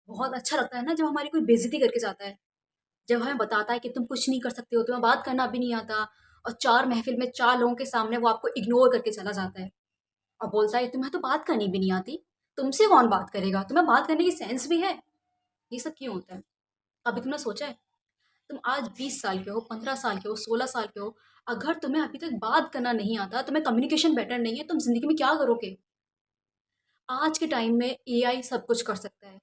बहुत अच्छा लगता है ना जब हमारी कोई बेइज़्ज़ती करके जाता है। जब हमें बताता है कि तुम कुछ नहीं कर सकते हो, तुम्हें बात करना भी नहीं आता और 4 महफ़िल में 4 लोगों के सामने वो आपको इग्नोर करके चला जाता है और बोलता है तुम्हें तो बात करनी भी नहीं आती, तुमसे कौन बात करेगा? तुम्हें बात करने की सेंस भी है? ये सब क्यों होता है? कभी तुमने सोचा है? तुम आज 20 साल के हो, 15 साल के हो, 16 साल के हो, अगर तुम्हें अभी तक बात करना नहीं आता, तुम्हें कम्युनिकेशन बेटर नहीं है, तुम ज़िंदगी में क्या करोगे? आज के टाइम में एआई सब कुछ कर सकता है।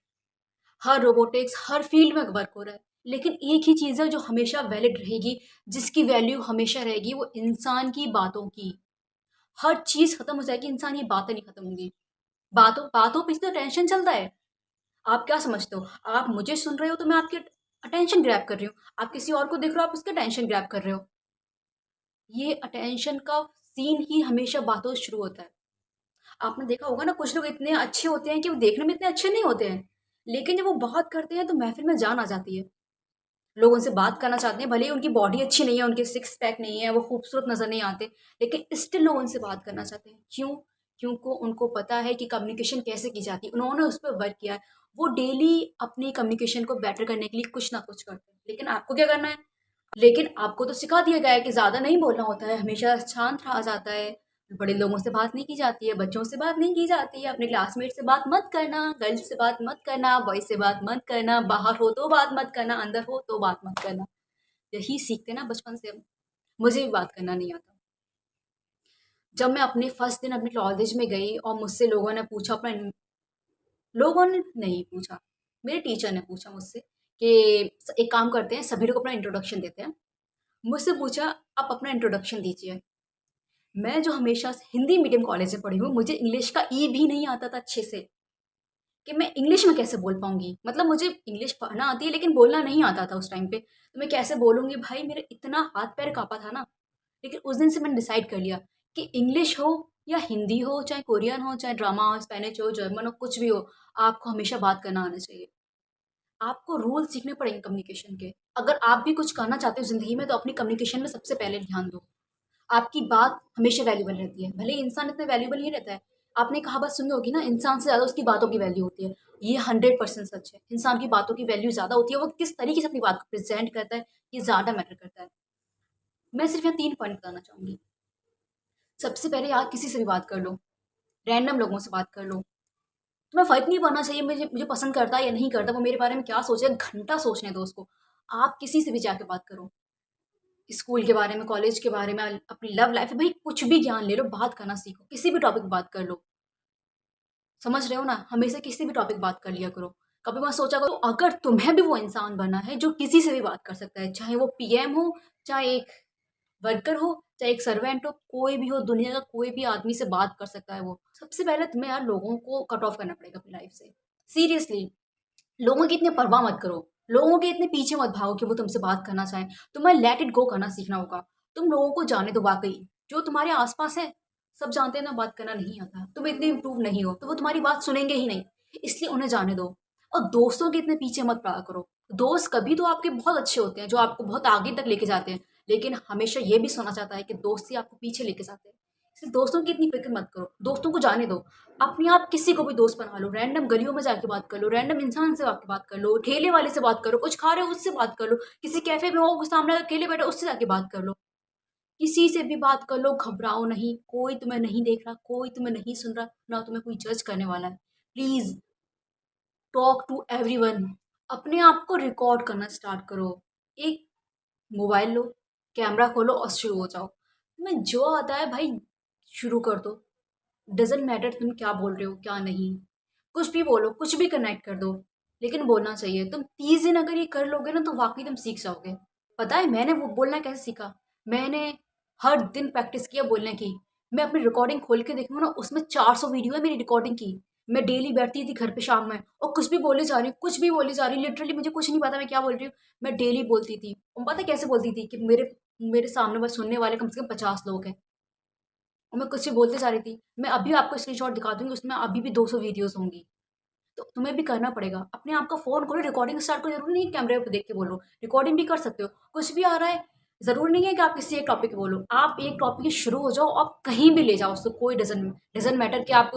हर रोबोटिक्स हर फील्ड में वर्क हो रहा है, लेकिन एक ही चीज़ है जो हमेशा वैलिड रहेगी, जिसकी वैल्यू हमेशा रहेगी, वो इंसान की बातों की। हर चीज़ खत्म हो जाएगी, इंसान की बातें नहीं खत्म होंगी। बातों बातों पे तो टेंशन चलता है। आप क्या समझते हो? आप मुझे सुन रहे हो तो मैं आपकी अटेंशन ग्रैब कर रही हूँ। आप किसी और को देख रहे हो, आप उसका अटेंशन ग्रैब कर रहे हो। ये अटेंशन का सीन ही हमेशा बातों से शुरू होता है। आपने देखा होगा ना, कुछ लोग इतने अच्छे होते हैं कि वो देखने में इतने अच्छे नहीं होते हैं, लेकिन जब वो बात करते हैं तो महफिल में जान आ जाती है। लोग उनसे बात करना चाहते हैं, भले ही उनकी बॉडी अच्छी नहीं है, उनके सिक्स पैक नहीं है, वो खूबसूरत नज़र नहीं आते, लेकिन स्टिल लोग उनसे बात करना चाहते हैं। क्यों? क्योंकि उनको पता है कि कम्युनिकेशन कैसे की जाती है, उन्होंने उस पर वर्क किया है। वो डेली अपनी कम्युनिकेशन को बेटर करने के लिए कुछ ना कुछ करते हैं। लेकिन आपको क्या करना है? लेकिन आपको तो सिखा दिया गया है कि ज़्यादा नहीं बोलना होता है, हमेशा शांत रहा जाता है, बड़े लोगों से बात नहीं की जाती है, बच्चों से बात नहीं की जाती है, अपने क्लासमेट से बात मत करना, गर्ल्स से बात मत करना, बॉयज़ से बात मत करना, बाहर हो तो बात मत करना, अंदर हो तो बात मत करना। यही सीखते ना बचपन से हम। मुझे भी बात करना नहीं आता। जब मैं अपने फर्स्ट दिन अपने कॉलेज में गई और मुझसे लोगों ने पूछा अपना, लोगों ने नहीं पूछा, मेरे टीचर ने पूछा मुझसे कि एक काम करते हैं, सभी लोग अपना इंट्रोडक्शन देते हैं। मुझसे पूछा, आप अपना इंट्रोडक्शन दीजिए। मैं जो हमेशा से हिंदी मीडियम कॉलेज में पढ़ी हूँ, मुझे इंग्लिश का ई भी नहीं आता था अच्छे से, कि मैं इंग्लिश में कैसे बोल पाऊँगी? मतलब मुझे इंग्लिश पढ़ना आती है लेकिन बोलना नहीं आता था उस टाइम पे। तो मैं कैसे बोलूँगी भाई, मेरे इतना हाथ-पैर काँपा था ना। लेकिन उस दिन से मैंने डिसाइड कर लिया कि इंग्लिश हो या हिंदी हो, चाहे कोरियन हो, चाहे ड्रामा हो, स्पेनिश हो, जर्मन हो, कुछ भी हो, आपको हमेशा बात करना आना चाहिए। आपको रूल सीखने पड़ेंगे कम्युनिकेशन के। अगर आप भी कुछ करना चाहते हो ज़िंदगी में तो अपनी कम्युनिकेशन में सबसे पहले ध्यान दो। आपकी बात हमेशा वैल्यूएबल रहती है। भले ही इंसान इतना वैल्यूएबल नहीं रहता है। आपने कहावत सुनी होगी ना, इंसान से ज़्यादा उसकी बातों की वैल्यू होती है। ये 100% सच है। इंसान की बातों की वैल्यू ज़्यादा होती है। वो किस तरीके से अपनी बात को प्रेज़ेंट करता है, ये ज़्यादा मैटर करता है। मैं सिर्फ़ यहाँ 3 पॉइंट बताना चाहूँगी। सबसे पहले आप किसी से भी बात कर लो, रैंडम लोगों से बात कर लो। तुम्हें फ़र्क नहीं पड़ना चाहिए मुझे मुझे पसंद करता है या नहीं करता, वो मेरे बारे में क्या सोचे, घंटा सोचने दो उसको। आप किसी से भी जाके बात करो। स्कूल के बारे में, कॉलेज के बारे में, अपनी लव लाइफ़, भई कुछ भी ज्ञान ले लो, बात करना सीखो। किसी भी टॉपिक पे बात कर लो। समझ रहे हो ना? हमेशा किसी भी टॉपिक बात कर लिया करो। कभी मत सोचा करो अगर तुम्हें भी वो इंसान बनना है जो किसी से भी बात कर सकता है, चाहे वो पीएम हो, चाहे एक वर्कर हो, चाहे एक सर्वेंट हो, कोई भी हो, दुनिया का कोई भी आदमी से बात कर सकता है वो। सबसे पहले तुम्हें यार लोगों को कट ऑफ करना पड़ेगा अपनी लाइफ़ से। सीरियसली, लोगों की इतनी परवाह मत करो। लोगों के इतने पीछे मत भागो कि वो तुमसे बात करना चाहें। तुम्हें लेट इट गो करना सीखना होगा। तुम लोगों को जाने दो वाक़ई। जो तुम्हारे आस-पास है, सब जानते हैं ना बात करना नहीं आता। तुम इतने इम्प्रूव नहीं हो, तो वो तुम्हारी बात सुनेंगे ही नहीं। इसलिए उन्हें जाने दो और दोस्तों के इतने पीछे मत पड़ा करो। दोस्त कभी तो आपके बहुत अच्छे होते हैं, जो आपको बहुत आगे तक लेके जाते हैं, लेकिन हमेशा ये भी सुना चाहता है कि दोस्त ही आपको पीछे लेके जाते हैं। इसलिए दोस्तों की इतनी फ़िक्र मत करो, दोस्तों को जाने दो। अपने आप किसी को भी दोस्त बना लो, रैंडम गलियों में जाके बात कर लो, रैंडम इंसान से आके बात कर लो, ठेले वाले से बात करो, कुछ खा रहे हो उससे बात कर लो, किसी कैफ़े में हो सामने अकेले बैठे हो उससे जाके बात कर लो। किसी से भी बात कर लो, घबराओ नहीं, कोई तुम्हें नहीं देख रहा, कोई तुम्हें नहीं सुन रहा, ना तुम्हें कोई जज करने वाला है। Please talk to everyone. अपने आप को रिकॉर्ड करना स्टार्ट करो। एक मोबाइल लो, कैमरा खोलो और शुरू हो जाओ। तुम्हें जो आता है भाई शुरू कर दो। डज़न्ट मैटर तुम क्या बोल रहे हो, क्या नहीं। कुछ भी बोलो, कुछ भी कनेक्ट कर दो, लेकिन बोलना चाहिए। तुम 30 दिन अगर ये कर लोगे ना तो वाक़ई तुम सीख जाओगे। पता है मैंने वो बोलना कैसे सीखा? मैंने हर दिन प्रैक्टिस किया बोलने की। मैं अपनी रिकॉर्डिंग खोल के देखूँ ना, उसमें 400 वीडियो है मेरी रिकॉर्डिंग की। मैं डेली बैठती थी घर पे शाम में और कुछ भी बोले जा रही हूँ, कुछ भी बोली जा रही हूँ, लिटरली मुझे कुछ नहीं पता मैं क्या बोल रही हूँ। मैं डेली बोलती थी और पता है कैसे बोलती थी कि मेरे मेरे सामने बस सुनने वाले कम से कम 50 लोग हैं। और मैं कुछ भी बोलते जा रही थी। मैं अभी आपको स्क्रीनशॉट दिखा दूँगी, उसमें अभी भी 200 वीडियोज़ होंगी। तो तुम्हें भी करना पड़ेगा। अपने आप का फ़ोन खोलो, रिकॉर्डिंग स्टार्ट करो, ज़रूरी नहीं है कैमरे पे देख के बोलो। रिकॉर्डिंग भी कर सकते हो। कुछ भी आ रहा है, ज़रूरी नहीं है कि आप किसी एक टॉपिक पे बोलो। आप एक टॉपिक से शुरू हो जाओ, आप कहीं भी ले जाओ उसको, कोई डज़न्ट डज़न्ट मैटर कि आप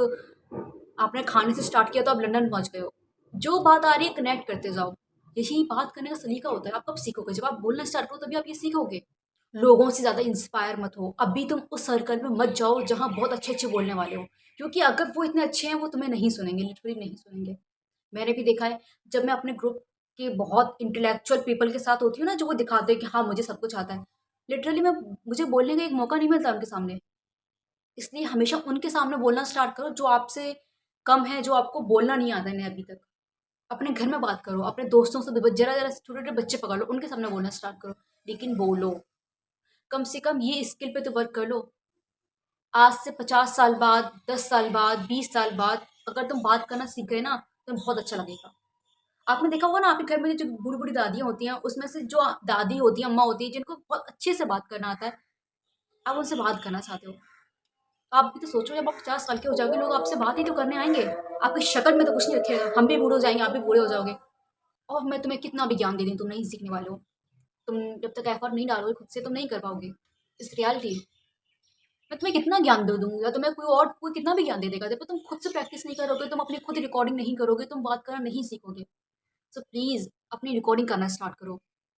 आपने खाने से स्टार्ट किया तो आप लंदन पहुँच गए हो। जो बात आ रही है कनेक्ट करते जाओ। यही बात करने का सलीका होता है। आप कब सीखोगे? जब आप बोलना स्टार्ट करो तभी आप ये सीखोगे। लोगों से ज़्यादा इंस्पायर मत हो। अभी तुम उस सर्कल में मत जाओ जहाँ बहुत अच्छे-अच्छे बोलने वाले हो। क्योंकि अगर वो इतने अच्छे हैं वो तुम्हें नहीं सुनेंगे, लिटरली नहीं सुनेंगे। मैंने भी देखा है जब मैं अपने ग्रुप के बहुत इंटेलेक्चुअल पीपल के साथ होती हूँ ना जो वो दिखाते हैं कि हाँ, मुझे सब कुछ आता है। लिटरली मैं मुझे बोलने का एक मौका नहीं मिलता उनके सामने। इसलिए हमेशा उनके सामने बोलना स्टार्ट करो जो आपसे कम है, जो आपको बोलना नहीं आता है अभी तक। अपने घर में बात करो, अपने दोस्तों से भी ज़रा-ज़रा छोटे-छोटे बच्चे पकड़ लो, उनके सामने बोलना स्टार्ट करो, लेकिन बोलो। कम से कम ये स्किल पे तो वर्क कर लो। आज से 50 साल बाद, 10 साल बाद, 20 साल बाद अगर तुम बात करना सीख गए ना, तो बहुत अच्छा लगेगा। आपने देखा होगा ना आपके घर में जो बूढ़ी-बूढ़ी दादियाँ होती हैं, उसमें से जो दादी होती है, अम्मा होती है, जिनको बहुत अच्छे से बात करना आता है, आप उनसे बात करना चाहते हो। आप भी तो सोचो जब आप 50 साल के हो जाओगे, लोग आपसे बात ही तो करने आएँगे। आपकी शक्ल में तो कुछ नहीं रखेगा। हम भी बूढ़े हो जाएँगे, आप भी बूढ़े हो जाओगे और मैं तुम्हें कितना भी ज्ञान दे दूँ, तुम नहीं सीखने वाले हो। तुम जब तक एफर्ट नहीं डालोगे खुद से, तुम नहीं कर पाओगे। It's reality. मैं तुम्हें कितना ज्ञान दे दूँ या तुम्हें कोई कितना भी ज्ञान दे देगा, जब तक तुम खुद से प्रैक्टिस नहीं करोगे, तुम अपनी खुद रिकॉर्डिंग नहीं करोगे, तुम बात करना नहीं सीखोगे। सो प्लीज़ अपनी रिकॉर्डिंग करना स्टार्ट करो।